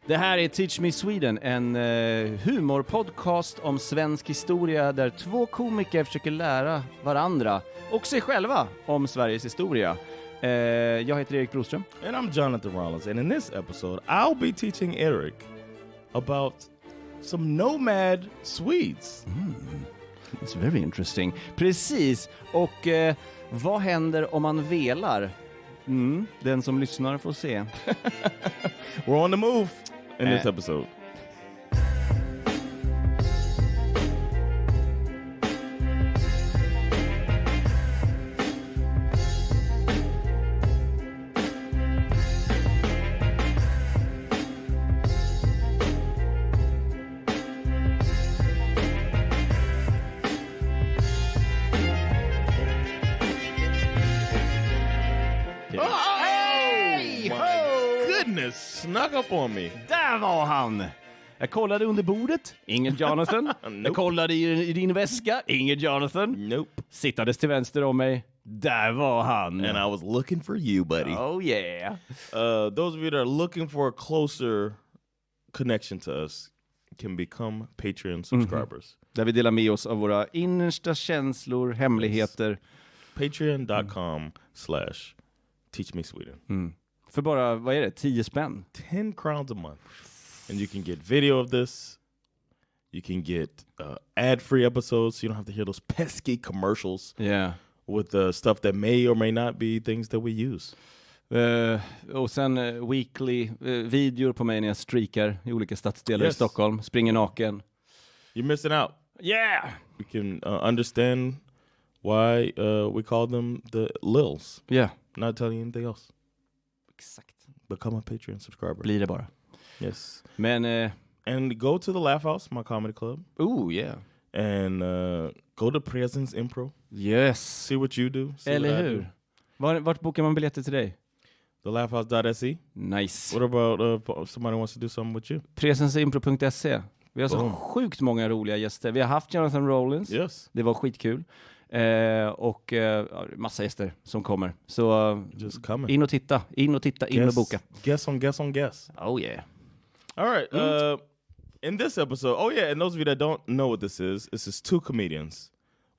Det här är Teach Me Sweden, en humorpodcast om svensk historia där två komiker försöker lära varandra och sig själva om Sveriges historia. Jag heter Erik Broström. And I'm Jonathan Rollins. And in this episode, I'll be teaching Erik about some nomad Swedes. It's very interesting. Precis. Och vad händer om man velar? Den som lyssnar får se. We're on the move in this episode. Snuck up on me. Där var han! Jag kollade under bordet, ingen Jonathan. Nope. Jag kollade i din väska, ingen Jonathan. Nope. Sittades till vänster om mig, där var han. And I was looking for you, buddy. Oh yeah. Those of you that are looking for a closer connection to us can become Patreon subscribers. Där vi delar med oss av våra innersta känslor, hemligheter. Patreon.com/teachmesweden. För bara, vad är det? 10 spänn? 10 crowns a month. And you can get video of this. You can get ad-free episodes, so you don't have to hear those pesky commercials. Yeah. With stuff that may or may not be things that we use. Och sen weekly videor på mig när jag streakar i olika stadsdelar i Stockholm. Springer naken. You're missing out. Yeah! You can understand why we call them the Lils. Yeah. Not telling you anything else. Exakt. Become a Patreon subscriber. Blir det bara. Yes. Men... and go to the Laugh House, my comedy club. Oh, yeah. And go to Presence Impro. Yes. See what you do. See Eller hur? Vart bokar man biljetter till dig? TheLaughhouse.se. Nice. What about somebody wants to do something with you? Presenseimpro.se. Vi har så sjukt många roliga gäster. Vi har haft Jonathan Rollins. Yes. Det var skitkul. Och massa gäster som kommer. Så just come in och titta, in och boka. Guess. Oh yeah. All right. In this episode, and those of you that don't know what this is two comedians.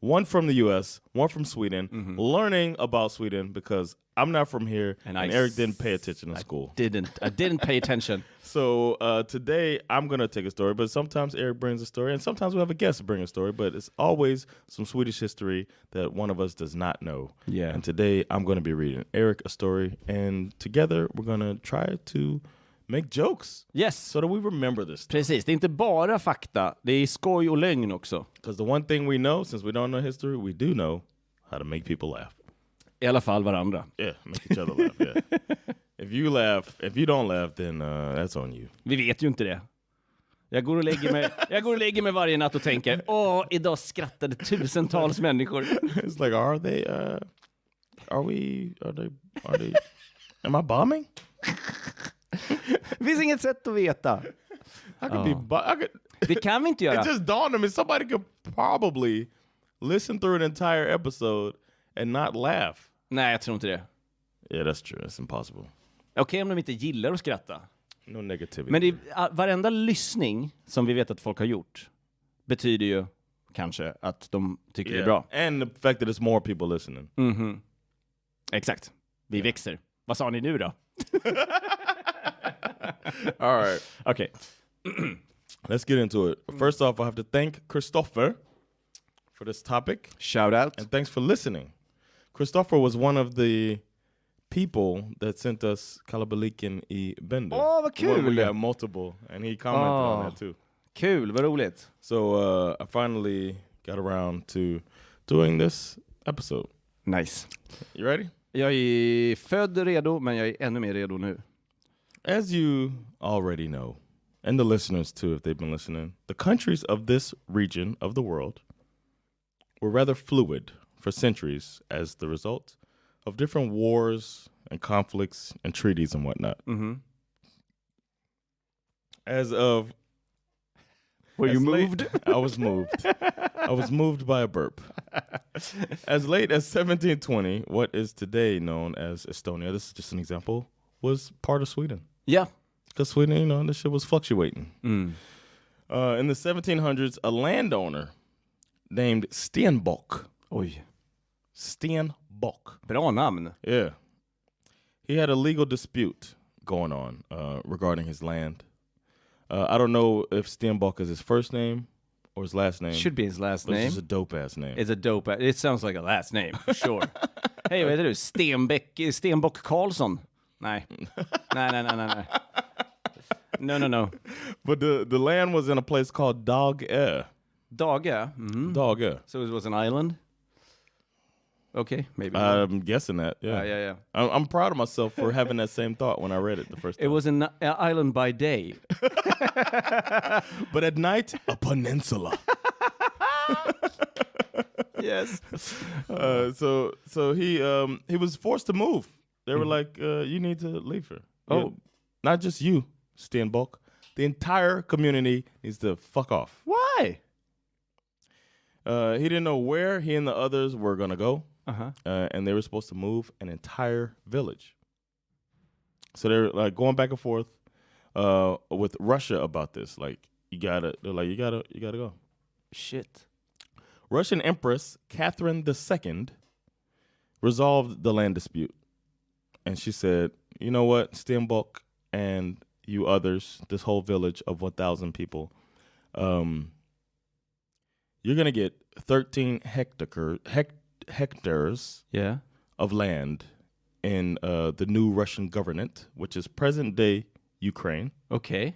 One from the US, one from Sweden, learning about Sweden because I'm not from here and Eric didn't pay attention in school. I didn't pay attention. So today I'm going to take a story, but sometimes Eric brings a story and sometimes we have a guest bring a story, but it's always some Swedish history that one of us does not know. Yeah. And today I'm going to be reading Eric a story and together we're going to try to make jokes. Yes. So that we remember this. Precis, det är inte bara fakta. Det är skoj och lögn också. Because the one thing we know, since we don't know history, we do know how to make people laugh. I alla fall varandra. Yeah, make each other laugh, yeah. If you don't laugh, then that's on you. Vi vet ju inte det. Jag går och lägger mig varje natt och tänker, idag skrattade tusentals människor. It's like, are they, am I bombing? Det finns inget sätt att veta. Det kan vi inte göra. It just dawned on me, somebody could probably listen through an entire episode and not laugh. Nej, jag tror inte det. Yeah, that's true. It's impossible. Okej, om de inte gillar att skratta. No negativity. Men varenda lyssning som vi vet att folk har gjort betyder ju kanske att de tycker det är bra. And the fact that it's more people listening. Exakt. Vi växer. Vad sa ni nu då? All right. Okay. Let's get into it. First off, I have to thank Christopher for this topic. Shout out. And thanks for listening. Christopher was one of the people that sent us Kalabaliken i Bender. Vad kul! We got multiple, and he commented on that too. Kul, vad roligt. So I finally got around to doing this episode. Nice. You ready? Jag är född redo, men jag är ännu mer redo nu. As you already know, and the listeners too, if they've been listening, the countries of this region of the world were rather fluid for centuries as the result of different wars and conflicts and treaties and whatnot. As of... Were you moved? I was moved. I was moved by a burp. As late as 1720, what is today known as Estonia, this is just an example, was part of Sweden. Yeah. Because Sweden, you know, this shit was fluctuating. In the 1700s, a landowner named Stenbock. Oj. Stenbock. Bra namn. Yeah. He had a legal dispute going on regarding his land. I don't know if Stenbock is his first name or his last name. Should be his last name. It's just a dope-ass name. It's a dope. It sounds like a last name, for sure. Hej, vad heter du? Stenbock Karlsson? Nej. Nej. No. But the land was in a place called Dagö. Dagö? Mm-hmm. Dagö. So it was an island? Okay, maybe. I'm guessing that, yeah. Yeah. I'm proud of myself for having that same thought when I read it the first time. It was an island by day. But at night, a peninsula. Yes. So he was forced to move. They were like, you need to leave her. Oh. Not just you, Stenbock. The entire community needs to fuck off. Why? He didn't know where he and the others were going to go. Uh-huh. And they were supposed to move an entire village. So they're like going back and forth with Russia about this. Like, you gotta go. Shit. Russian Empress Catherine II resolved the land dispute. And she said, you know what, Stenbock and you others, this whole village of 1,000 people, you're going to get 13 hectares of land in the new Russian government, which is present-day Ukraine. Okay.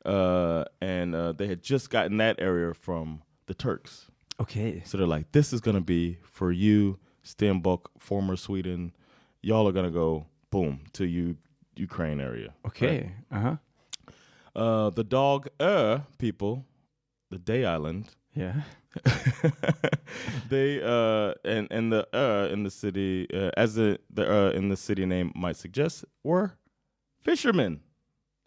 And they had just gotten that area from the Turks. Okay. So they're like, this is going to be for you, Stenbock, former Sweden. Y'all are going to go, boom, to Ukraine area. Okay. Right? Uh-huh. The Dog people, the Day Island. Yeah. They and the in the city as the in the city name might suggest were fishermen.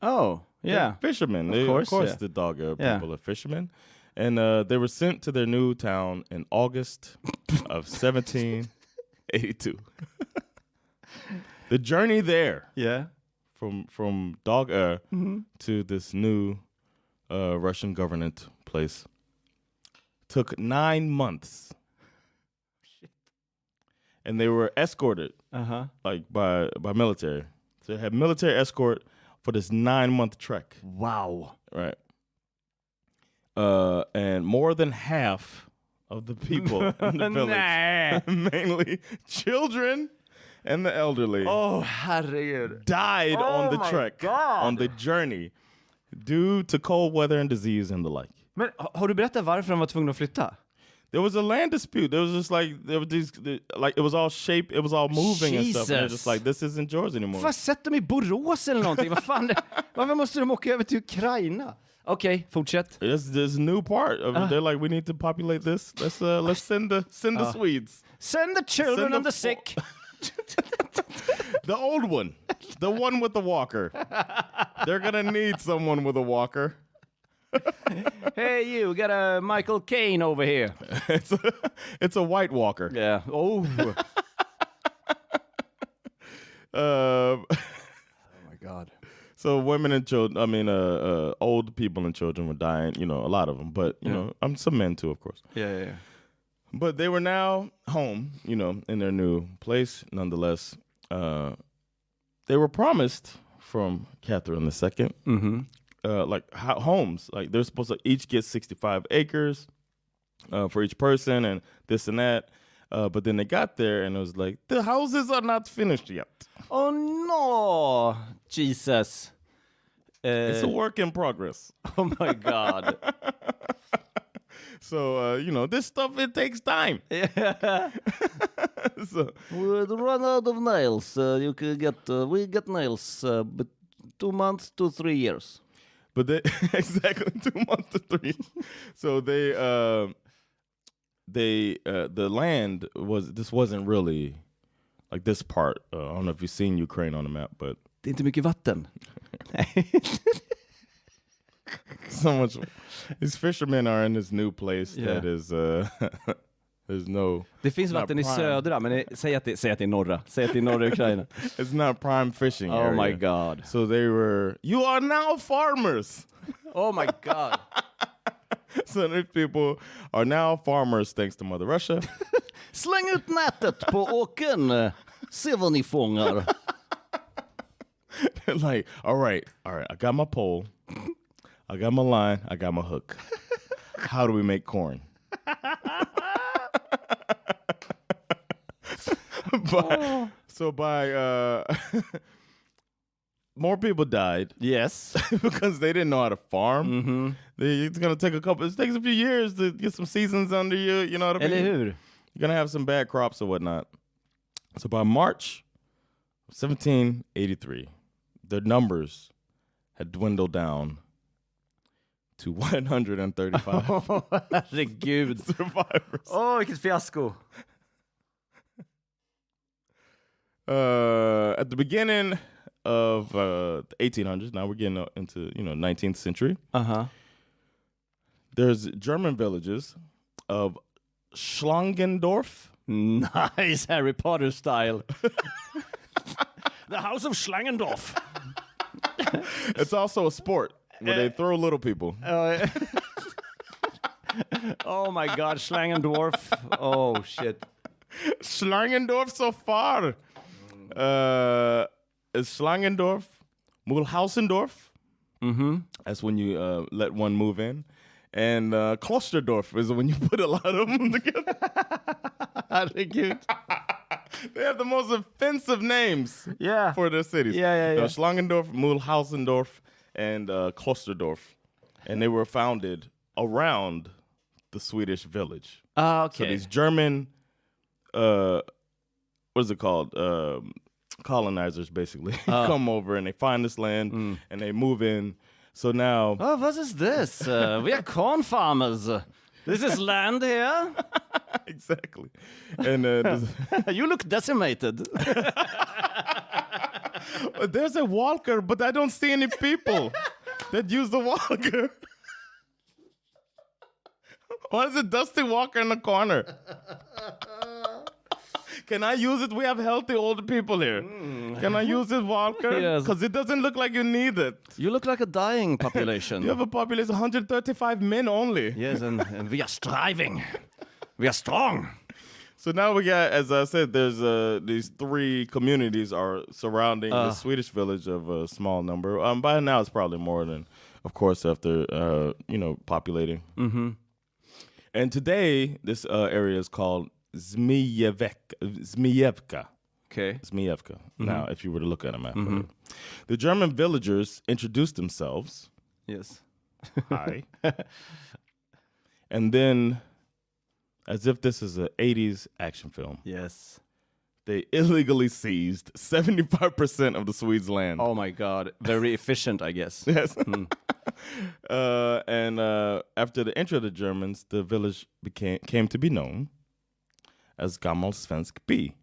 Oh, yeah. They're fishermen. Of course, yeah. The Dog people are fishermen. And they were sent to their new town in August of 1782. The journey there, from Dog to this new Russian government place took 9 months. Shit. And they were escorted, like by military. So they had military escort for this 9-month trek. Wow. Right. And more than half of the people in the village, mainly children and the elderly, herregud, died on the trek, God. on the journey, due to cold weather and disease and the like. Men har du berättat varför de var tvungna att flytta? There was a land dispute. There was just like there were these like it was all shape, it was all moving and stuff. And they're just like, this isn't yours anymore. Vad sätter de i Borås eller någonting? Vad fan? Varför måste de åka över till Ukraina? Okej, fortsätt. There's a new part of they're like, we need to populate this. Let's send the Swedes. Send the children and the sick. The old one. The one with the walker. They're gonna need someone with a walker. Hey, you got a Michael Caine over here. It's a white walker. Yeah. Oh. Oh my God. So women and children, old people and children were dying, you know, a lot of them, but, you know, some men too, of course. Yeah. But they were now home, you know, in their new place. Nonetheless, they were promised from Catherine II, homes. Like they're supposed to each get 65 acres for each person and this and that. But then they got there and it was like, the houses are not finished yet. Oh no, Jesus. It's a work in progress. Oh my God. So, this stuff, it takes time. Yeah. So, we run out of nails. You can get, we get nails, but 2 months to 3 years. But they, exactly 2 months to 3. So the land wasn't really like this part. I don't know if you've seen Ukraine on the map, but det är inte mycket vatten. So much. These fishermen are in this new place that is There's no... Det finns vatten i södra, men säg att det är norra. Säg att det är norra Ukraina. It's not prime fishing area. Oh my God. So they were... You are now farmers! Oh my God. So these people are now farmers thanks to Mother Russia. Släng ut nätet på åkern. Se vad ni fångar. Like, all right, I got my pole, I got my line, I got my hook. How do we make corn? by more people died. Yes. Because they didn't know how to farm. Mm-hmm. It's gonna take it takes a few years to get some seasons under you, you know what I mean? Eller hur? You're gonna have some bad crops or whatnot. So by March 1783, their numbers had dwindled down to 135 herregud. survivors. Vilket fiasko. At the beginning of the 1800s, now we're getting into 19th century. There's German villages of Schlangendorf. Nice Harry Potter style. The House of Schlangendorf. It's also a sport where they throw little people. Oh my God, Schlangendorf. Oh shit. Schlangendorf so far. Is Schlangendorf, Mulhausendorf. Mm-hmm. That's when you let one move in. And Klosterdorf is when you put a lot of them together. Herregud. They have the most offensive names for their cities. Yeah. Schlangendorf, Mulhausendorf, and Klosterdorf. And they were founded around the Swedish village. Okay. So these German, what is it called? Colonizers, basically, come over and they find this land and they move in. So now... Oh, what is this? We are corn farmers. This is land here? Exactly. And you look decimated. There's a walker, but I don't see any people that use the walker. Why is it Dusty Walker in the corner? Can I use it? We have healthy older people here. Can I use this walker? Yes. Because it doesn't look like you need it. You look like a dying population. You have a population of 135 men only. Yes, and we are striving. We are strong. So now we got, as I said, there's these three communities are surrounding the Swedish village of a small number. By now it's probably more than, of course, after, populating. Mm-hmm. And today, this area is called Zmijevka. Okay. Zmijevka. Now, if you were to look at a map. The German villagers introduced themselves. Yes. Hi. And then, as if this is an 80s action film. Yes. They illegally seized 75% of the Swedes' land. Oh my God. Very efficient, I guess. Yes. And after the entry of the Germans, the village came to be known as Gammalsvenskby.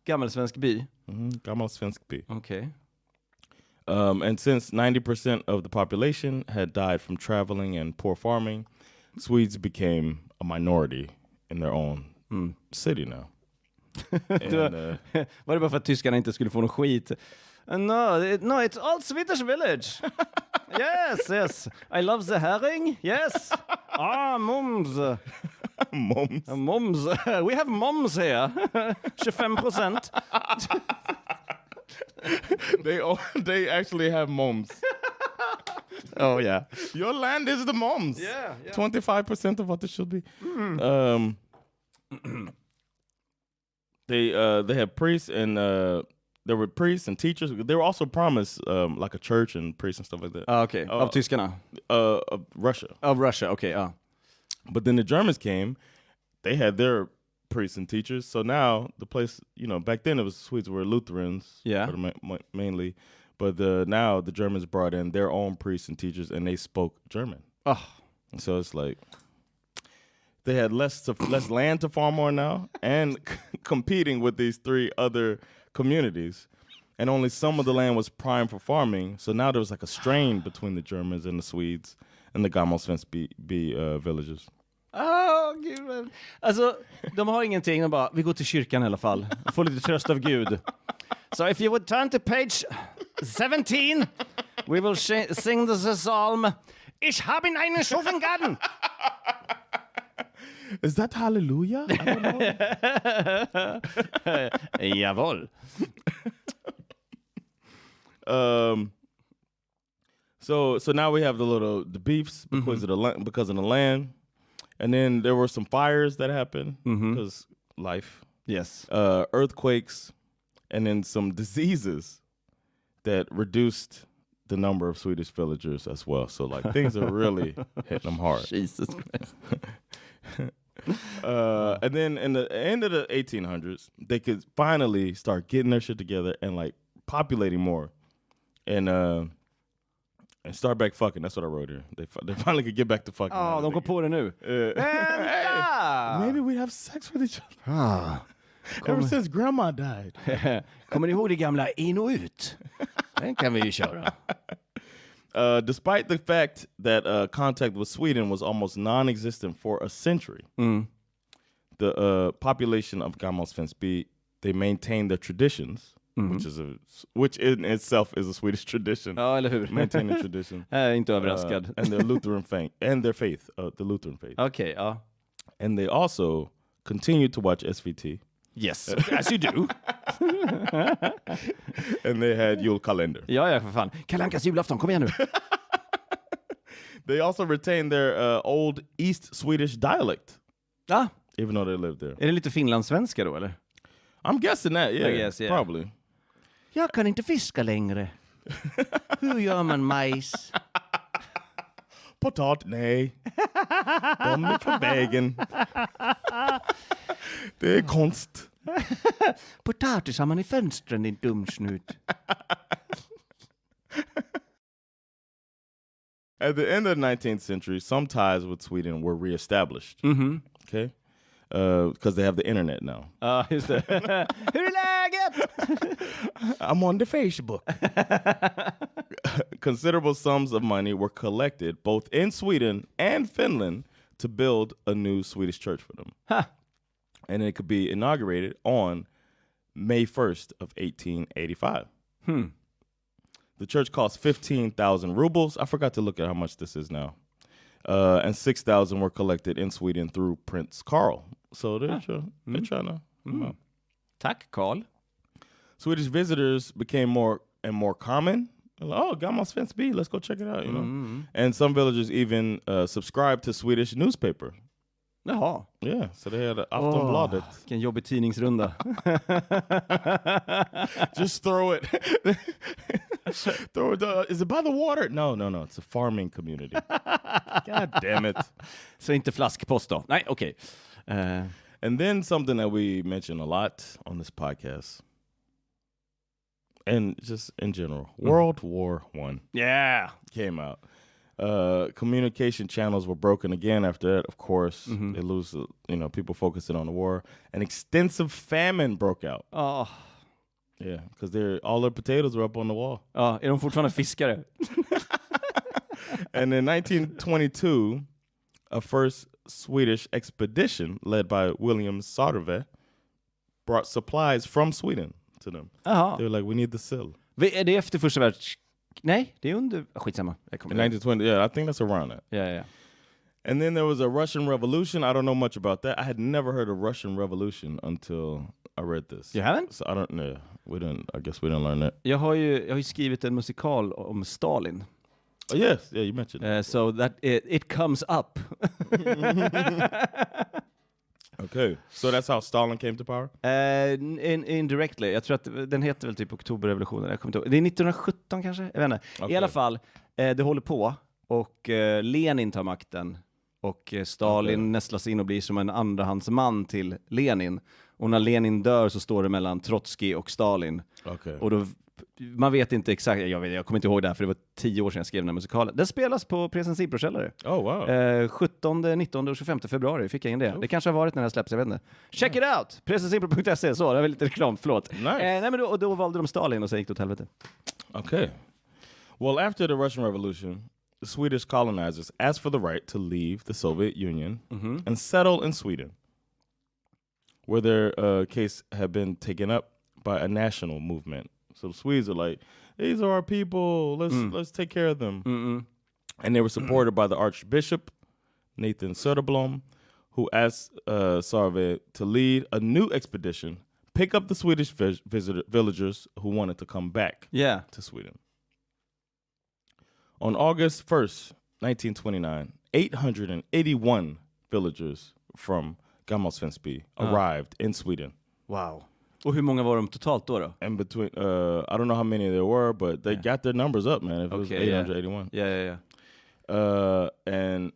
Gammalsvenskby? Gammalsvenskby. Okay. And since 90% of the population had died from traveling and poor farming, Swedes became a minority in their own city now. Var det bara för att tyskarna inte skulle få någon skit? No, it's all Swedish village. Yes. I love the herring. Yes. Mums. Mums. We have mums here. 25%. They actually have moms. Oh yeah. Your land is the moms. Yeah. 25% of what it should be. They had priests and there were priests and teachers. They were also promised like a church and priests and stuff like that. Okay. Of tyskarna? Of Russia. Of Russia. Okay. But then the Germans came. They had their priests and teachers. So now the place, back then it was Swedes were Lutherans, mainly. But now the Germans brought in their own priests and teachers, and they spoke German. Oh, and so it's like they had less land to farm on now, and competing with these three other communities, and only some of the land was prime for farming. So now there was like a strain between the Germans and the Swedes and the Gammalsvenskby villages. Oh Gud, alltså, de har ingenting. De bara, vi går till kyrkan i alla fall. Får lite tröst av Gud. So if you would turn to page 17, we will sing the psalm. Ich habe einen Schofengarten. Is that hallelujah? I don't know. Jawohl. So now we have the beefs because of the land, and then there were some fires that happened because life. Yes. Earthquakes, and then some diseases that reduced the number of Swedish villagers as well. So like things are really hitting them hard. Jesus Christ. And then in the end of the 1800s, they could finally start getting their shit together and like populating more, and start back fucking. That's what I wrote here. They finally could get back to fucking. Ja, de går på det nu. Hey, maybe we have sex with each other. Ever since grandma died. Kommer ni ihåg det gamla in och ut? Den kan vi ju köra. Despite the fact that contact with Sweden was almost non-existent for a century, the population of Gammalsvenskby, they maintained their traditions, which in itself is a Swedish tradition. Ja, eller hur? Maintaining tradition. Jag är inte överraskad. And their Lutheran faith, and their faith, the Lutheran faith. Okej, ja. And they also continued to watch SVT. Yes, as you do. And they had julkalender. Ja, för fan. Kalle Ankas julafton, kom igen nu. They also retained their old East Swedish dialect. Ja. Even though they lived there. Är det lite finlandssvenska då, eller? I'm guessing that, yeah. I guess, yeah. Probably. Jag kan inte fiska längre. Hur gör man majs? Potat, nej. De är på vägen. Det är konst. Potatis har man i fönstren, din dumsnut. At the end of the 19th century, some ties with Sweden were reestablished. Okay? Because they have the internet now. Ja, just det. Hur är läget? I'm on the Facebook. Considerable sums of money were collected both in Sweden and Finland to build a new Swedish church for them. Huh. And it could be inaugurated on May 1st of 1885. The church cost 15,000 rubles. I forgot to look at how much this is now. And 6,000 were collected in Sweden through Prince Carl. So they're trying to... Tack, Carl. Swedish visitors became more and more common. Like, oh, Gammalsvenskby, let's go check it out, you know. And some villagers even subscribed to Swedish newspaper. Jaha. Yeah, so they had Aftonbladet. Vilken jobbig tidningsrunda. Just throw it. Throw it. Is it by the water? No. It's a farming community. God damn it. Så inte flaskpost då? Nej, okej. And then something that we mention a lot on this podcast, and just in general, World War I. Yeah. Came out. Communication channels were broken again after that, of course. They lose, people focusing on the war. An extensive famine broke out. Oh. Yeah, because all their potatoes were up on the wall. Ja, är de fortfarande fiskare? And in 1922, a first Swedish expedition led by William Soderve brought supplies from Sweden to them. Aha. They were like, we need the sill. Är det efter första Nej, det är under... Skitsamma. In 1920, yeah, I think that's around that. Yeah. And then there was a Russian Revolution. I don't know much about that. I had never heard of Russian Revolution until I read this. You haven't? So I don't know. I guess we didn't learn that. Jag har ju skrivit en musikal om Stalin. Oh, yes, yeah, you mentioned it. So that it comes up. Okay, so that's how Stalin came to power? Indirectly. Jag tror att den heter väl typ Oktoberrevolutionen. Jag kommer inte ihåg. Det är 1917 kanske? Jag vet inte. Okay. I alla fall, det håller på. Och Lenin tar makten. Och Stalin nästlas in och blir som en andrahandsman till Lenin. Och när Lenin dör så står det mellan Trotsky och Stalin. Okay. Och då, man vet inte exakt, jag kommer inte ihåg det här för det var 10 år sedan jag skrev den här musikalen. Den spelas på Presensibrokällare. Oh wow. 17, 19 och 25 februari fick jag in det. Det kanske har varit när det släpps, jag vet inte. Check it out! Presensibro.se, så det var lite reklam, förlåt. Nice. Nej men då valde de Stalin och sen gick det åt helvete. Okay. Well, after the Russian Revolution, Swedish colonizers asked for the right to leave the Soviet Union and settle in Sweden, where their case had been taken up by a national movement. So the Swedes are like, these are our people. Let's take care of them. And they were supported by the Archbishop, Nathan Söderblom, who asked Sarve to lead a new expedition, pick up the Swedish villagers who wanted to come back to Sweden. On August 1st, 1929, 881 villagers from Gammalsvenskby arrived in Sweden. Wow. Och hur många var de totalt då? And between, I don't know how many there were, but they got their numbers up, man. If it was 881. Yeah. And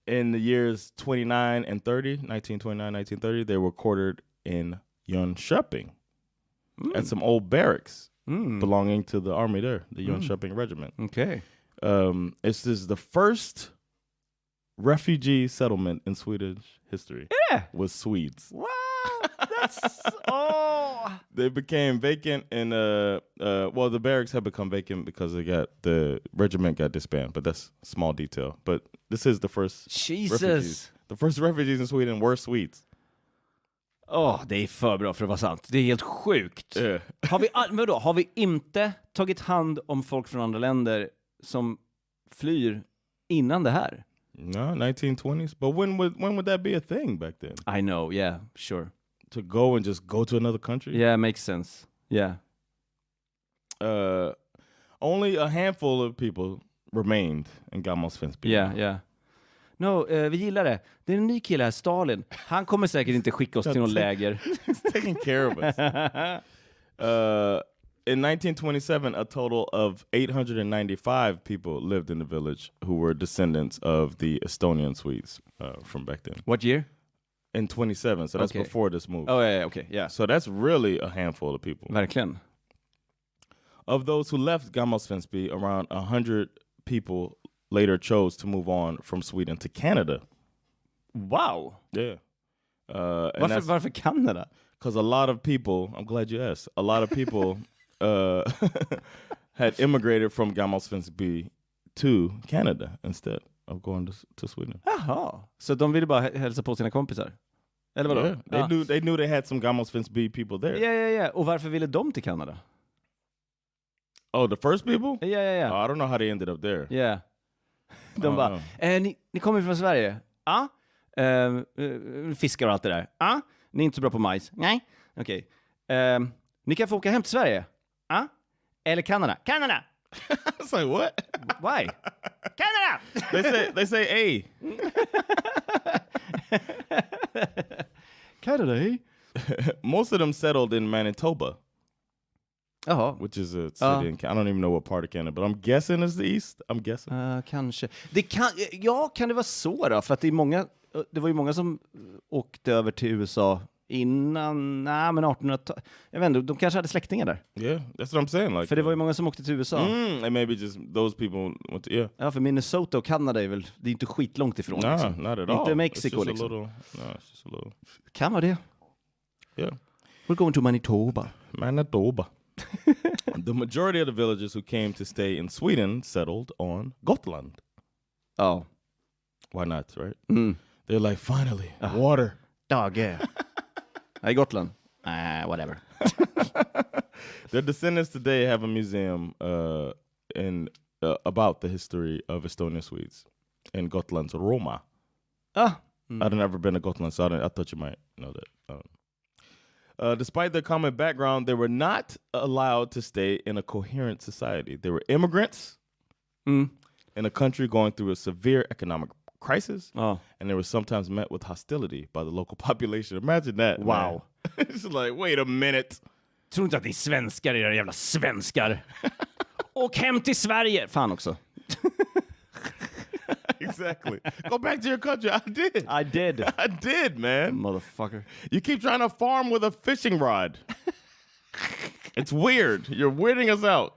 in the years 29 and 30, 1929, 1930, they were quartered in Jönköping at some old barracks belonging to the army there, the Jönköping regiment. Okay. This is the first refugee settlement in Swedish history. Was Swedes. Wow, that's They became vacant in well, the barracks had become vacant because the regiment got disbanded, but that's a small detail. But this is the first refugees. The first refugees in Sweden were Swedes. Det är för bra för att vara sant. Det är helt sjukt. Har vi inte tagit hand om folk från andra länder som flyr innan det här? No, 1920s. But when would that be a thing back then? I know, yeah, sure. To go and just go to another country? Yeah, makes sense. Yeah. Only a handful of people remained in Gammalsvenskby. Yeah. No, vi gillar det. Det är en ny kille här, Stalin. Han kommer säkert inte skicka oss till någon läger. He's taking care of us. In 1927, a total of 895 people lived in the village who were descendants of the Estonian Swedes from back then. What year? In 27, so that's before this move. Oh, yeah, okay, yeah. So that's really a handful of people. Verkligen. Of those who left Gammalsvenskby, around 100 people later chose to move on from Sweden to Canada. Wow. Yeah. Varför Canada? Because a lot of people, I'm glad you asked, a lot of people had immigrated from Gammalsvenskby to Canada instead of going to Sweden. Jaha, så de ville bara hälsa på sina kompisar? Eller vadå? Yeah. They knew they had some Gammalsvenskby people there. Yeah. Och varför ville de till Canada? Oh, the first people? Yeah. I don't know how they ended up there. Yeah. De bara, ni kommer från Sverige? Ja. Fiskar och allt det där? Ja. Ni är inte så bra på majs? Nej. Okej. Ni kan få åka hem till Sverige? Ja. Eller Kanada? Kanada! It's like, what? Why? Canada! They say A. Canada, eh? Most of them settled in Manitoba. Which is a city in I don't even know what part of Canada, but I'm guessing it's the east. I'm guessing. Kanske. Kan det vara så då? För att det var ju många som åkte över till USA innan, men 1800-talet. Jag vet inte, de kanske hade släktingar där. Yeah, that's what I'm saying. Like, för det var ju många som åkte till USA. And maybe just those people went to, Ja, för Minnesota och Kanada är väl, det är inte skitlångt ifrån. Nah, liksom. not at all. Inte Mexiko it's liksom. It's just a little. Kan vara det. Yeah. We're going to Manitoba. The majority of the villagers who came to stay in Sweden settled on Gotland. Oh. Why not, right? They're like, finally, water. Dage. I Gotland. Whatever. Their descendants today have a museum about the history of Estonian Swedes in Gotland's Roma. I've never been to Gotland, so I thought you might know that. Despite their common background, they were not allowed to stay in a coherent society. They were immigrants in a country going through a severe economic crisis, and they were sometimes met with hostility by the local population. Imagine that. Wow. It's like, wait a minute. Tror inte att ni är svenskar, era jävla svenskar. Åk hem till Sverige. Fan också. Exactly. Go back to your country. I did, man. Motherfucker. You keep trying to farm with a fishing rod. It's weird. You're weirding us out.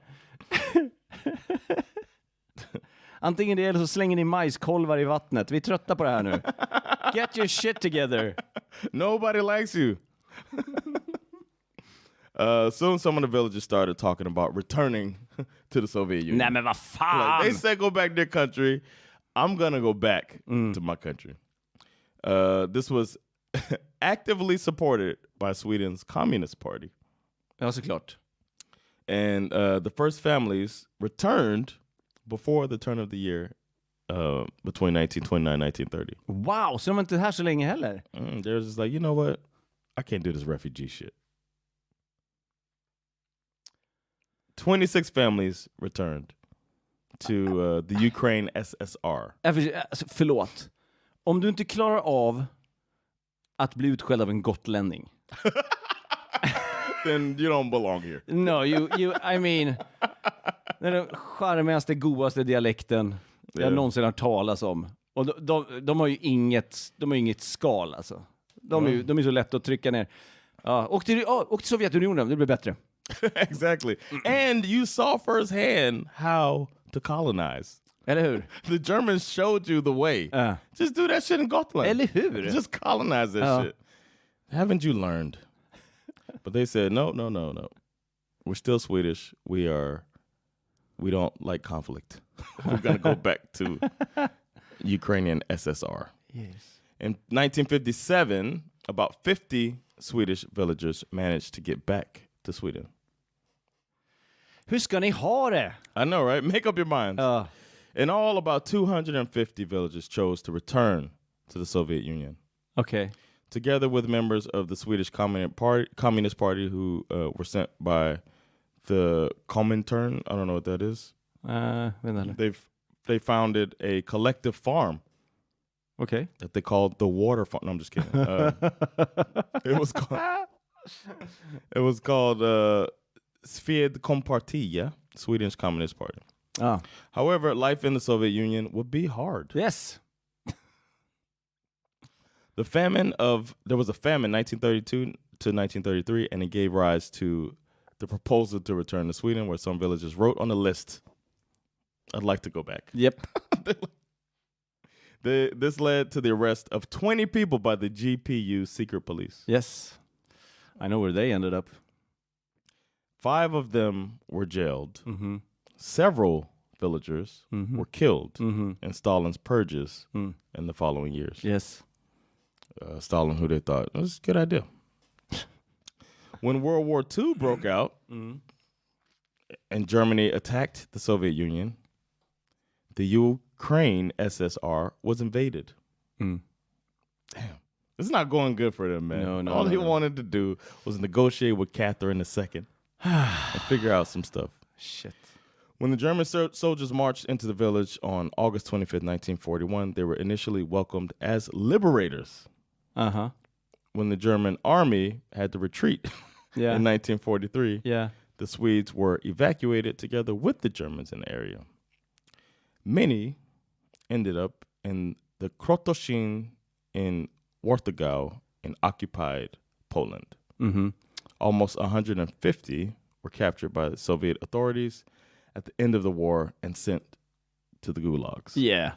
Antingen det eller så slänger ni majskolvar i vattnet. Vi är trötta på det här nu. Get your shit together. Nobody likes you. Soon some of the villagers started talking about returning to the Soviet Union. Nej men vad fan! Like, they said go back to their country. I'm gonna go back to my country. This was actively supported by Sweden's Communist Party. Ja, såklart. And the first families returned before the turn of the year between 1929 and 1930. Wow, så de var inte här så länge heller? They're just like, you know what? I can't do this refugee shit. 26 families returned to the Ukraine SSR. Alltså, förlåt. Om du inte klarar av att bli utskälld av en gotlänning. Then you don't belong here. No, I mean, det är den charmigaste, godaste dialekten jag någonsin har talas om. Och de har ju inget skal alltså. De är så lätt att trycka ner. Ja, och till Sovjetunionen, det blir bättre. Exactly. And you saw firsthand how to colonize. Eller hur? The Germans showed you the way. Just do that shit in Gotland. Eller hur? Just colonize that shit. Haven't you learned? But they said, no. We're still Swedish. We don't like conflict. We're going to go back to Ukrainian SSR. Yes. In 1957, about 50 Swedish villagers managed to get back to Sweden. Hur ska ni ha det? I know, right? Make up your minds. In all, about 250 villagers chose to return to the Soviet Union. Okay. Together with members of the Swedish Communist Party who were sent by the Comintern. I don't know what that is. They founded a collective farm. Okay. That they called the Water Farm. No, I'm just kidding. It was called Svedkompartiet, Sweden's Communist Party. However, life in the Soviet Union would be hard. Yes. There was a famine 1932 to 1933, and it gave rise to the proposal to return to Sweden, where some villagers wrote on the list, I'd like to go back. Yep. This led to the arrest of 20 people by the GPU secret police. Yes. I know where they ended up. 5 of them were jailed. Mm-hmm. Several villagers were killed in Stalin's purges in the following years. Yes. Stalin, who they thought was a good idea. When World War II broke out and Germany attacked the Soviet Union, the Ukraine SSR was invaded. Damn. It's not going good for them, man. No, All he wanted to do was negotiate with Catherine II and figure out some stuff. Shit. When the German soldiers marched into the village on August 25th, 1941, they were initially welcomed as liberators. Uh-huh. When the German army had to retreat in 1943, the Swedes were evacuated together with the Germans in the area. Many ended up in the Krotoshin in Warthegau in occupied Poland. Mm-hmm. Almost 150 were captured by the Soviet authorities at the end of the war and sent to the gulags. Yeah.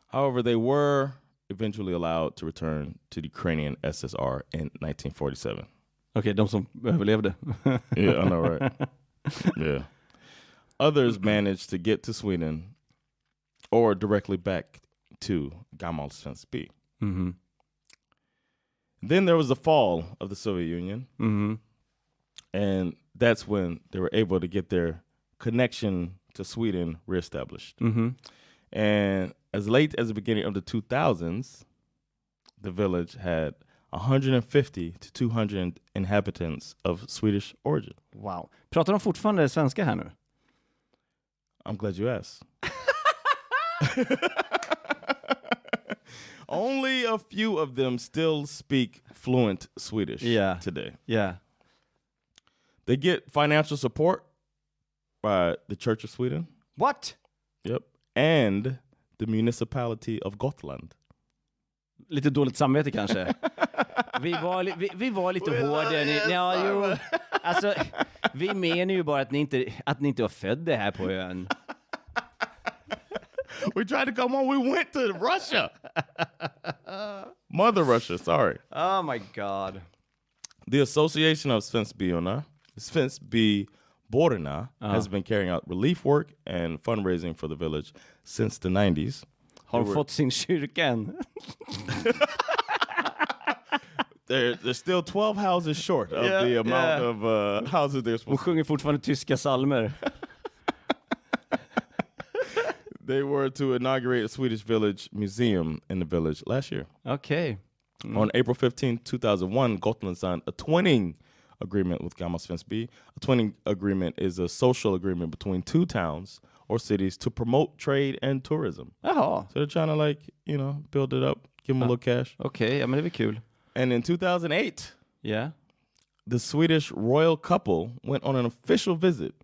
However, they were eventually allowed to return to the Ukrainian SSR in 1947. Okay, de som överlevde. Yeah, I know, right? Yeah. Others managed to get to Sweden or directly back to Gammalsvenskby. Mm-hmm. Then there was the fall of the Soviet Union. Mm-hmm. And that's when they were able to get their connection to Sweden reestablished. Mm-hmm. And as late as the beginning of the 2000s, the village had 150 to 200 inhabitants of Swedish origin. Wow. Pratar de fortfarande svenska här nu? I'm glad you asked. Only a few of them still speak fluent Swedish today. Yeah. They get financial support by the Church of Sweden. What? Yep. And the municipality of Gotland. Lite dåligt samvete kanske. Vi var lite hårda. Alltså, vi menar ju bara att ni inte var födda här på ön. We tried to come on. We went to Russia. Mother Russia, sorry. Oh my God. The Association of Svensbyborna has been carrying out relief work and fundraising for the village since the 90s. Har de fått sin kyrka än? They're still 12 houses short of the amount of houses they're supposed to. De sjunger fortfarande tyska salmer. They were to inaugurate a Swedish village museum in the village last year. Okay. On April 15, 2001, Gotland signed a twinning agreement with Gammalsvenskby. A twinning agreement is a social agreement between two towns or cities to promote trade and tourism. Jaha. So they're trying to build it up, give them a little cash. Okej, ja men det är väl kul. And in 2008, the Swedish royal couple went on an official visit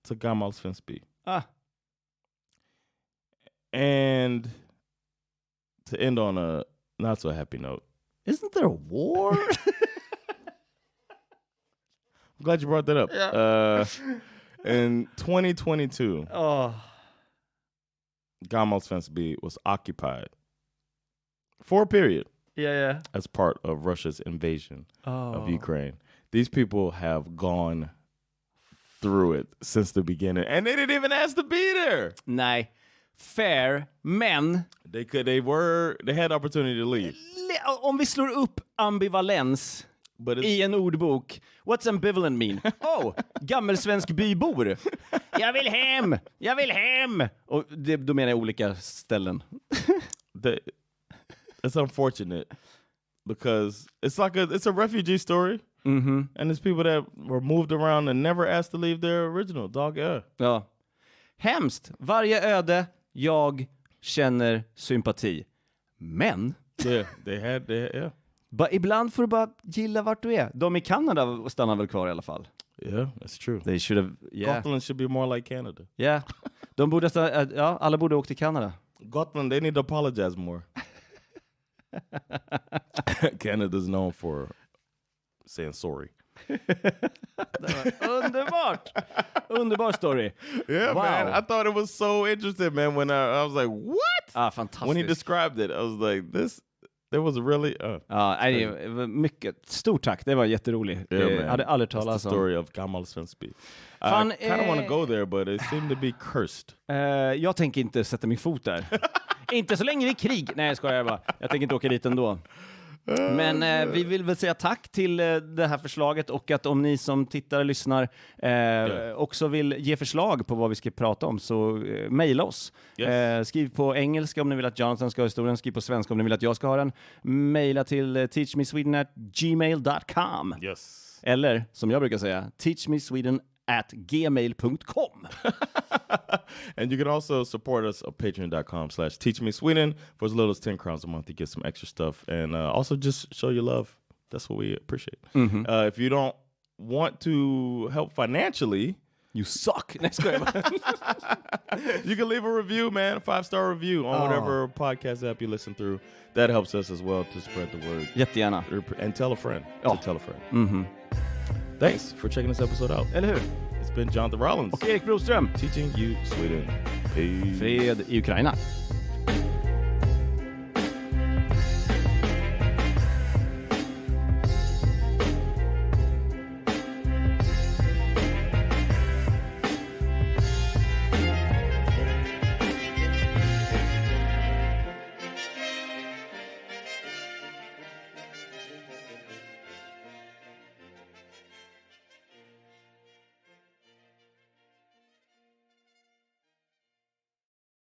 to Gammalsvenskby. And to end on a not so happy note. Isn't there a war? I'm glad you brought that up. Yeah. In 2022, Gammalsvenskby was occupied for a period. Yeah. As part of Russia's invasion of Ukraine. These people have gone through it since the beginning. And they didn't even ask to be there. Nej. Fair, men they had opportunity to leave. Om vi slår upp ambivalens i en ordbok. What's ambivalent mean? Gammalsvensk bybor. Jag vill hem. Och då menar jag olika ställen. It's unfortunate because it's a refugee story. And there's people that were moved around and never asked to leave their original dog. Ja. Hemskt. Varje öde jag känner sympati. Men ibland får du bara gilla vart du är. De i Kanada stannar väl kvar i alla fall. Yeah, that's true. They should have. Gotland should be more like Canada. Yeah. De borde alla borde åka till Kanada. Gotland, they need to apologize more. Canada's known for saying sorry. Underbart! Underbar story. Yeah, wow. Man. I thought it was so interesting, man, when I was like, what? Fantastiskt. When he described it, I was like, there was really... mycket. Stort tack, det var jätteroligt. Yeah, hade aldrig talat om. That's the story of Gammalsvenskby. I kind of want to go there, but it seemed to be cursed. Jag tänker inte sätta min fot där. Inte så länge det är krig. Nej, jag skojar bara. Jag tänker inte åka dit ändå. Men vi vill väl säga tack till det här förslaget och att om ni som tittar och lyssnar också vill ge förslag på vad vi ska prata om så mejla oss. Yes. Skriv på engelska om ni vill att Jonathan ska ha historien, skriv på svenska om ni vill att jag ska ha den. Mejla till teachmesweden@gmail.com. Yes. Eller som jag brukar säga, teachmesweden@gmail.com. And you can also support us at patreon.com/teachmesweden for as little as 10 crowns a month to get some extra stuff and also just show your love. That's what we appreciate. If you don't want to help financially, you suck. You can leave a review, man, a 5-star review on whatever podcast app you listen through. That helps us as well to spread the word. Jättegärna. And tell a friend. Tell a friend. Thanks for checking this episode out. Eller hur? It's been Jonathan Rollins och Erik Broström. Teaching you Sweden. Peace. Fred i Ukraina.